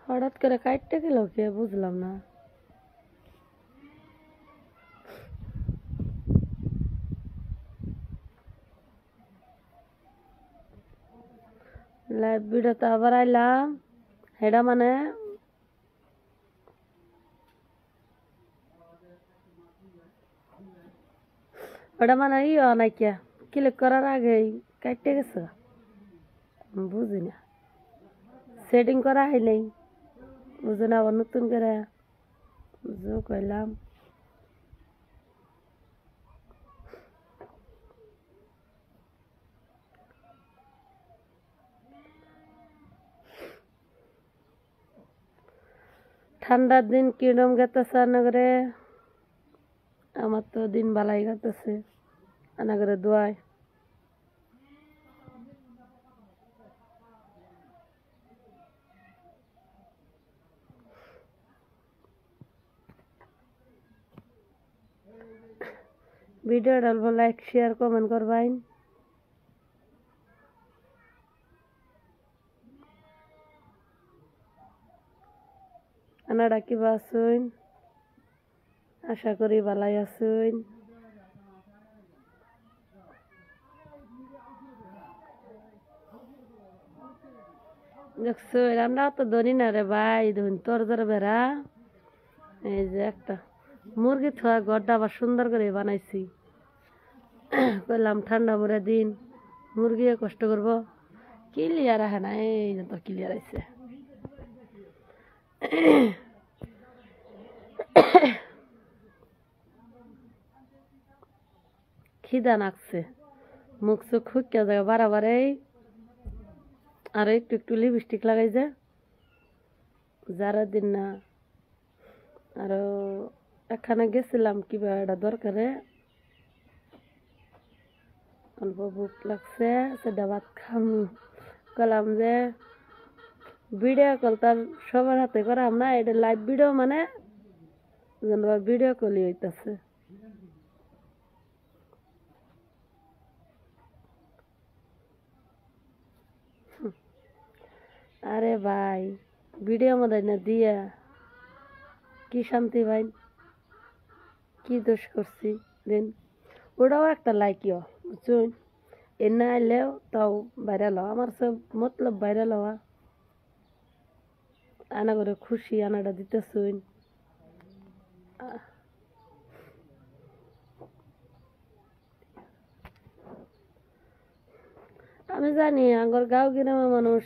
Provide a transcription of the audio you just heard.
হঠাৎ করে কাটতে গেল কে বুঝলাম না। লাইভ ভিডিওতে আবার আইলাম হেডা মানে ওটা মানে নাইকিয়া ক্লিক করার আগেই কাটতে গেছে বুঝি না সেটিং করা হয় নাই বুঝি না আবার নতুন করে কইলাম ঠান্ডার দিন কিরম গেতেছে নগরে আমার তো দিন বালাই গেতেছে নগরে দোয়ায় ভিডিও ডালবো লাইক শেয়ার কমেন্ট করবাইন আনারা কিবা আছেন আশা করি ভালাই আছেন দেখছো আমরা তো ধরি না রে ভাই ধরুন তোর ধরে বেড়া এই যে একটা মুরগি থোয়া ঘরটা আবার সুন্দর করে বানাইছি কইলাম ঠান্ডা মরে দিন মুরগি কষ্ট করবো ক্লিয়ার আহে না এই যে তো ক্লিয়ার আইছে খিদা নাকছে মুখ চোখ খুঁকিয়া যায় বারাবারেই আর একটু একটু লিপস্টিক লাগাই যে যারা দিন না আরো এখানে গেছিলাম কিবা একটা দরকারে অল্প ভুক লাগছে সেটা ভাত খাম কলাম যে ভিডিও কল তার সবার হাতে করাম না এটা লাইভ ভিডিও মানে ভিডিও কলই হইতেছে আরে ভাই ভিডিও মধ্যে না দিয়া কি শান্তি ভাই কি দোষ করছি দিন ওটাও একটা লাইকিও বুঝছুন এনে আইলেও তাও ভাইরাল হওয়া আমার সব মতলব ভাইরাল হওয়া আনা করে খুশি আনাটা দিতেছুন আমি জানি আঙ্গর গাঁও গ্রামের মানুষ